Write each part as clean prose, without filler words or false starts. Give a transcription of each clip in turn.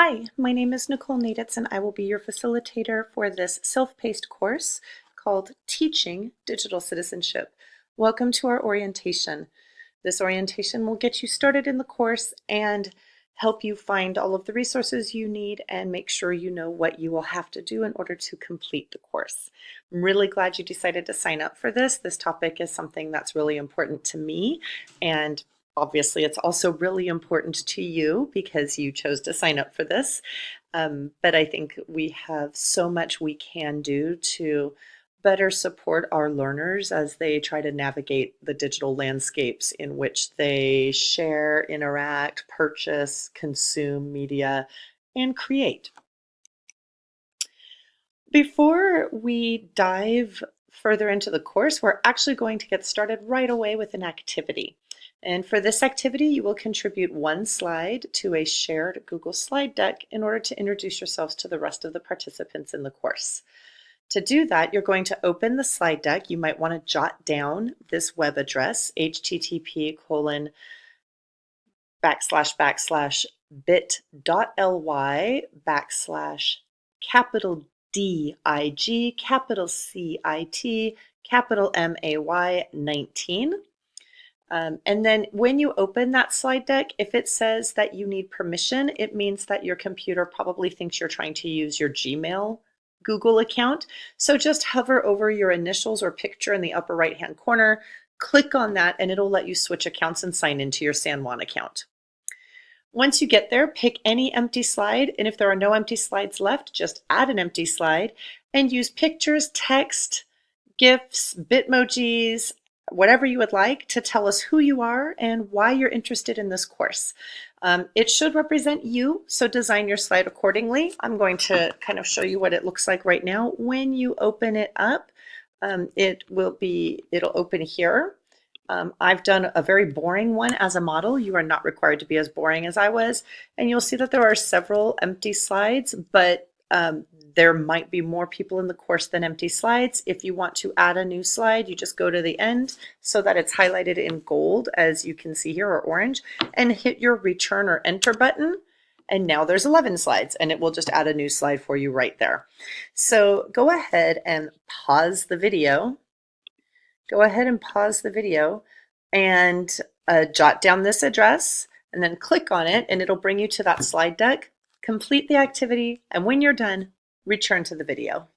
Hi, my name is Nicole Naditz and I will be your facilitator for this self-paced course called Teaching Digital Citizenship. Welcome to our orientation. This orientation will get you started in the course and help you find all of the resources you need and make sure you know what you will have to do in order to complete the course. I'm really glad you decided to sign up for this. This topic is something that's really important to me, and obviously it's also really important to you because you chose to sign up for this. But I think we have so much we can do to better support our learners as they try to navigate the digital landscapes in which they share, interact, purchase, consume media, and create. Before we dive further into the course, we're actually going to get started right away with an activity. And for this activity, you will contribute one slide to a shared Google slide deck in order to introduce yourselves to the rest of the participants in the course. To do that, you're going to open the slide deck. You might want to jot down this web address, http://bit.ly/capital DIG, capital CIT, capital MAY 19. And then when you open that slide deck, if it says that you need permission, it means that your computer probably thinks you're trying to use your Gmail Google account. So just hover over your initials or picture in the upper right-hand corner, click on that, and it'll let you switch accounts and sign into your San Juan account. Once you get there, pick any empty slide, and if there are no empty slides left, just add an empty slide and use pictures, text, GIFs, Bitmojis, whatever you would like to tell us who you are and why you're interested in this course. It should represent you, so design your slide accordingly. I'm going to kind of show you what it looks like right now. When you open it up, it'll open here. I've done a very boring one as a model. You are not required to be as boring as I was. And you'll see that there are several empty slides, but there might be more people in the course than empty slides. If you want to add a new slide, you just go to the end so that it's highlighted in gold, as you can see here, or orange, and hit your return or enter button. And now there's 11 slides, and it will just add a new slide for you right there. So go ahead and pause the video. Go ahead and pause the video and jot down this address and then click on it, and it'll bring you to that slide deck. Complete the activity, and when you're done, return to the video.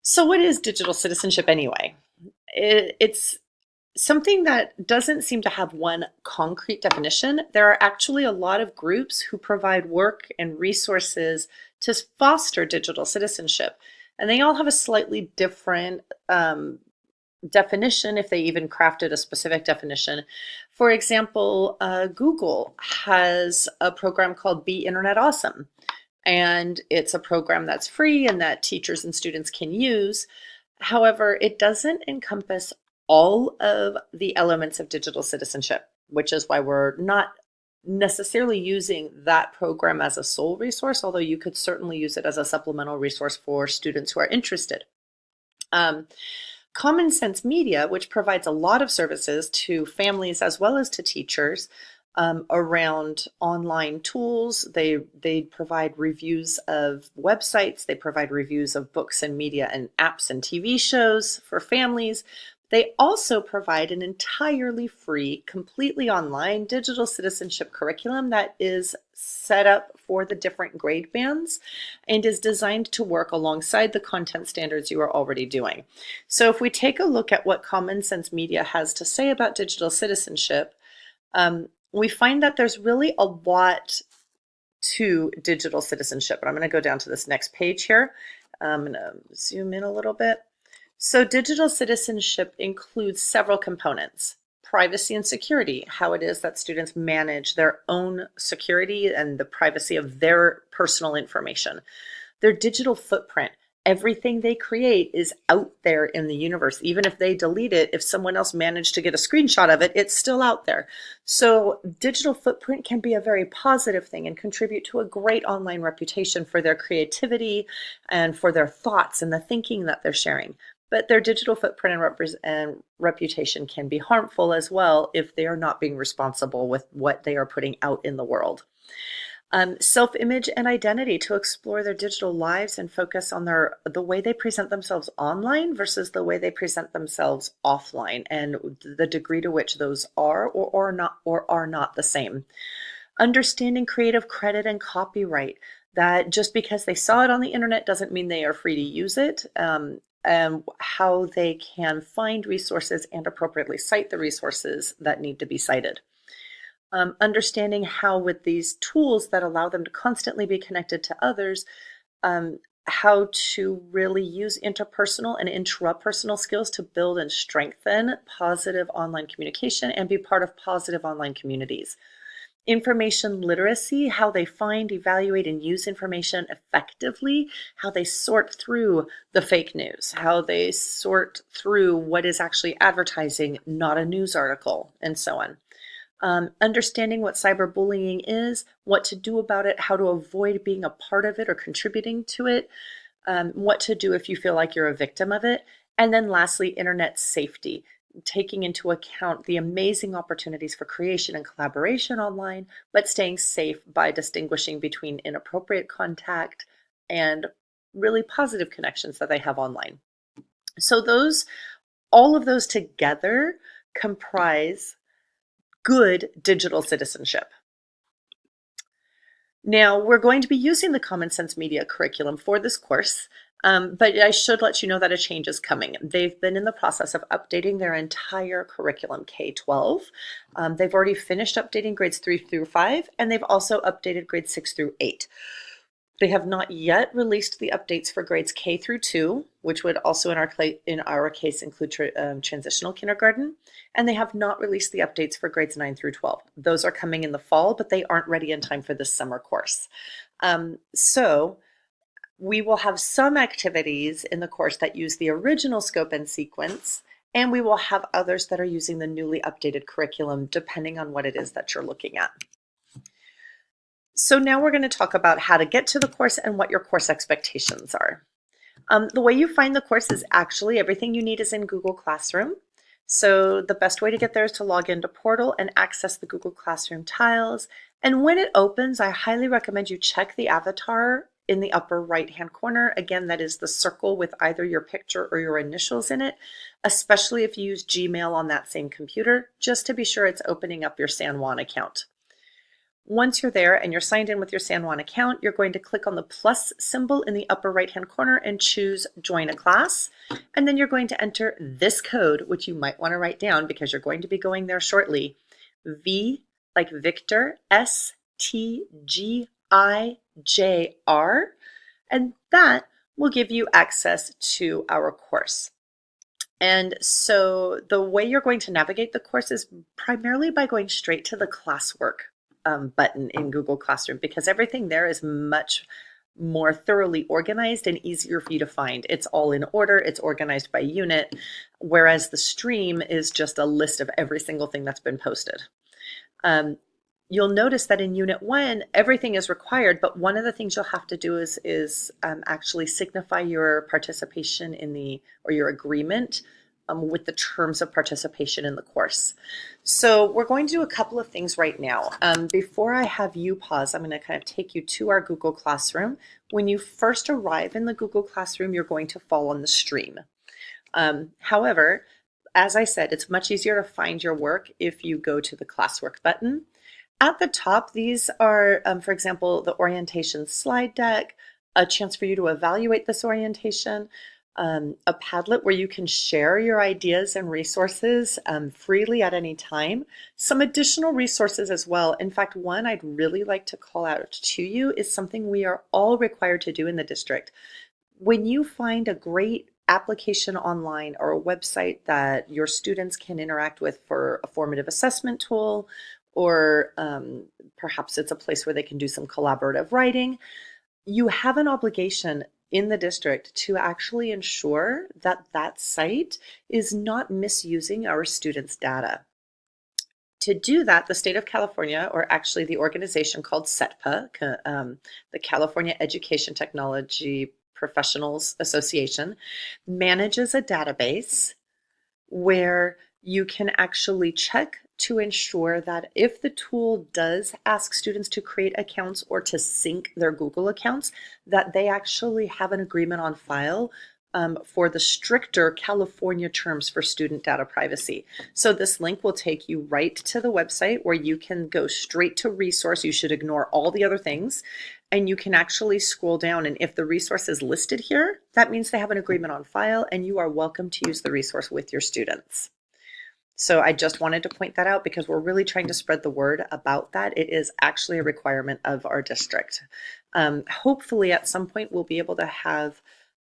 So what is digital citizenship anyway? It's something that doesn't seem to have one concrete definition. There are actually a lot of groups who provide work and resources to foster digital citizenship, and they all have a slightly different definition, if they even crafted a specific definition. For example, Google has a program called Be Internet Awesome, and it's a program that's free and that teachers and students can use. However, it doesn't encompass all of the elements of digital citizenship, which is why we're not necessarily using that program as a sole resource, although you could certainly use it as a supplemental resource for students who are interested. Common Sense Media, which provides a lot of services to families as well as to teachers around online tools. They provide reviews of websites, they provide reviews of books and media and apps and TV shows for families. They also provide an entirely free, completely online digital citizenship curriculum that is set up for the different grade bands and is designed to work alongside the content standards you are already doing. So if we take a look at what Common Sense Media has to say about digital citizenship, we find that there's really a lot to digital citizenship. And I'm going to go down to this next page here. I'm going to zoom in a little bit. So digital citizenship includes several components: privacy and security, how it is that students manage their own security and the privacy of their personal information; their digital footprint, everything they create is out there in the universe. Even if they delete it, if someone else managed to get a screenshot of it, it's still out there. So digital footprint can be a very positive thing and contribute to a great online reputation for their creativity and for their thoughts and the thinking that they're sharing. but their digital footprint and reputation can be harmful as well if they are not being responsible with what they are putting out in the world. Self-image and identity, to explore their digital lives and focus on the way they present themselves online versus the way they present themselves offline, and the degree to which those are or are not the same. Understanding creative credit and copyright, that just because they saw it on the internet doesn't mean they are free to use it, and how they can find resources and appropriately cite the resources that need to be cited. Understanding how, with these tools that allow them to constantly be connected to others, how to really use interpersonal and intrapersonal skills to build and strengthen positive online communication and be part of positive online communities. Information literacy, how they find, evaluate, and use information effectively, how they sort through the fake news, how they sort through what is actually advertising, not a news article, and so on. Understanding what cyberbullying is, what to do about it, how to avoid being a part of it or contributing to it, what to do if you feel like you're a victim of it. And then lastly, internet safety, taking into account the amazing opportunities for creation and collaboration online, but staying safe by distinguishing between inappropriate contact and really positive connections that they have online. So all of those together comprise good digital citizenship. Now, we're going to be using the Common Sense Media curriculum for this course, but I should let you know that a change is coming. They've been in the process of updating their entire curriculum, K-12. They've already finished updating grades 3 through 5, and they've also updated grades 6 through 8. They have not yet released the updates for grades K through 2, which would also in our case include transitional kindergarten, and they have not released the updates for grades 9 through 12. Those are coming in the fall, but they aren't ready in time for this summer course. So we will have some activities in the course that use the original scope and sequence, and we will have others that are using the newly updated curriculum, depending on what it is that you're looking at. So now we're going to talk about how to get to the course and what your course expectations are. The way you find the course is actually everything you need is in Google Classroom. So the best way to get there is to log into Portal and access the Google Classroom tiles. And when it opens, I highly recommend you check the avatar in the upper right-hand corner. Again, that is the circle with either your picture or your initials in it, especially if you use Gmail on that same computer, just to be sure it's opening up your San Juan account. Once you're there and you're signed in with your San Juan account, you're going to click on the plus symbol in the upper right-hand corner and choose Join a Class. And then you're going to enter this code, which you might want to write down because you're going to be going there shortly. V like Victor, STGIJR. And that will give you access to our course. And so the way you're going to navigate the course is primarily by going straight to the classwork button in Google Classroom, because everything there is much more thoroughly organized and easier for you to find. It's all in order, it's organized by unit, whereas the stream is just a list of every single thing that's been posted. You'll notice that in Unit 1, everything is required, but one of the things you'll have to do is actually signify your participation or your agreement with the terms of participation in the course. So we're going to do a couple of things right now. Before I have you pause, I'm going to kind of take you to our Google Classroom. When you first arrive in the Google Classroom, you're going to fall on the stream. However, as I said, it's much easier to find your work if you go to the classwork button. At the top, these are, for example, the orientation slide deck, a chance for you to evaluate this orientation, a Padlet where you can share your ideas and resources freely at any time. Some additional resources as well. In fact, one I'd really like to call out to you is something we are all required to do in the district. When you find a great application online or a website that your students can interact with for a formative assessment tool, or perhaps it's a place where they can do some collaborative writing, you have an obligation in the district to actually ensure that that site is not misusing our students' data. To do that, the state of California, or actually the organization called CETPA, the California Education Technology Professionals Association, manages a database where you can actually check to ensure that if the tool does ask students to create accounts or to sync their Google accounts, that they actually have an agreement on file for the stricter California terms for student data privacy. So this link will take you right to the website where you can go straight to resource. You should ignore all the other things, and you can actually scroll down, and if the resource is listed here, that means they have an agreement on file and you are welcome to use the resource with your students. So I just wanted to point that out because we're really trying to spread the word about that. It is actually a requirement of our district. Hopefully at some point we'll be able to have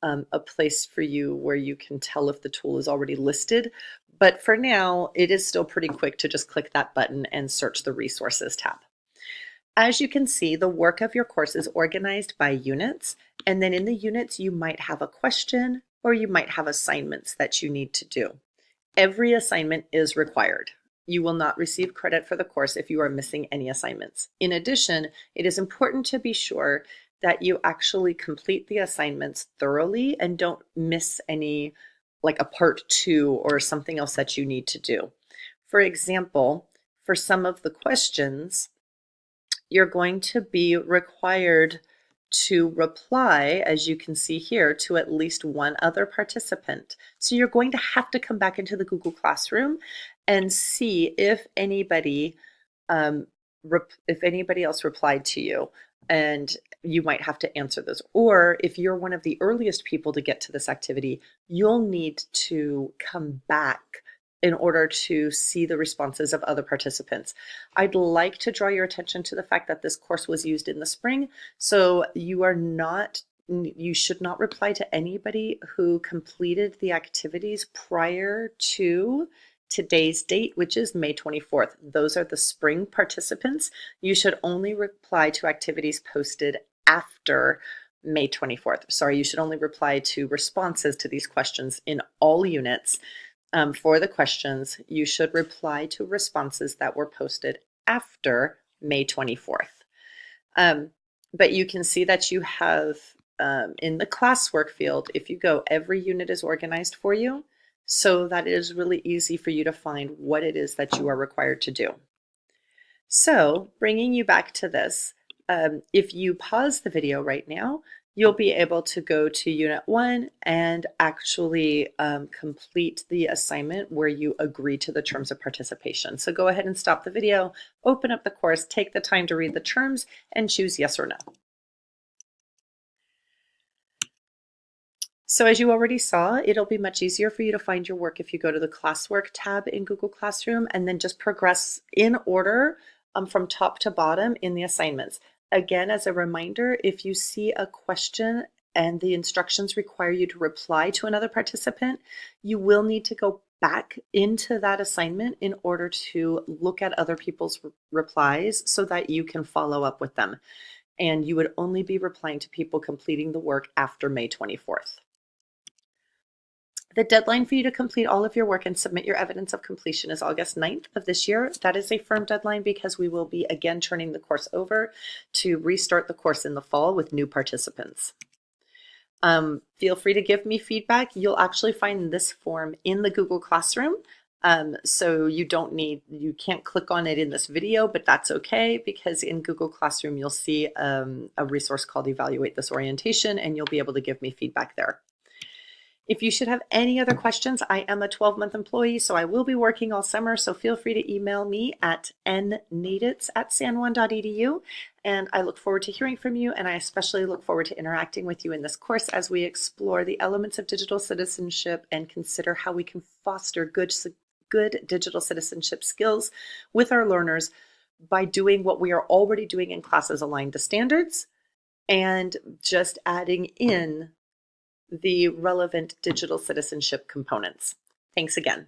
a place for you where you can tell if the tool is already listed. But for now, it is still pretty quick to just click that button and search the resources tab. As you can see, the work of your course is organized by units, and then in the units you might have a question or you might have assignments that you need to do. Every assignment is required. You will not receive credit for the course if you are missing any assignments. In addition, it is important to be sure that you actually complete the assignments thoroughly and don't miss any, like a part 2 or something else that you need to do. For example, for some of the questions, you're going to be required to reply, as you can see here, to at least one other participant. So you're going to have to come back into the Google Classroom and see if anybody else replied to you, and you might have to answer those. Or if you're one of the earliest people to get to this activity, you'll need to come back in order to see the responses of other participants. I'd like to draw your attention to the fact that this course was used in the spring, so you should not reply to anybody who completed the activities prior to today's date, which is May 24th. Those are the spring participants. You should only reply to activities posted after May 24th. Sorry, you should only reply to responses to these questions in all units. For the questions, you should reply to responses that were posted after May 24th. But you can see that you have in the classwork field, if you go, every unit is organized for you so that it is really easy for you to find what it is that you are required to do. So bringing you back to this, if you pause the video right now, you'll be able to go to Unit 1 and actually complete the assignment where you agree to the terms of participation. So go ahead and stop the video, open up the course, take the time to read the terms, and choose yes or no. So as you already saw, it'll be much easier for you to find your work if you go to the Classwork tab in Google Classroom and then just progress in order from top to bottom in the assignments. Again, as a reminder, if you see a question and the instructions require you to reply to another participant, you will need to go back into that assignment in order to look at other people's replies so that you can follow up with them. And you would only be replying to people completing the work after May 24th. The deadline for you to complete all of your work and submit your evidence of completion is August 9th of this year. That is a firm deadline because we will be again turning the course over to restart the course in the fall with new participants. Feel free to give me feedback. You'll actually find this form in the Google Classroom. So you can't click on it in this video, but that's okay because in Google Classroom, you'll see a resource called Evaluate This Orientation, and you'll be able to give me feedback there. If you should have any other questions, I am a 12-month employee, so I will be working all summer, so feel free to email me at nnaditz@sanjuan.edu, and I look forward to hearing from you, and I especially look forward to interacting with you in this course as we explore the elements of digital citizenship and consider how we can foster good digital citizenship skills with our learners by doing what we are already doing in classes aligned to standards and just adding in the relevant digital citizenship components. Thanks again.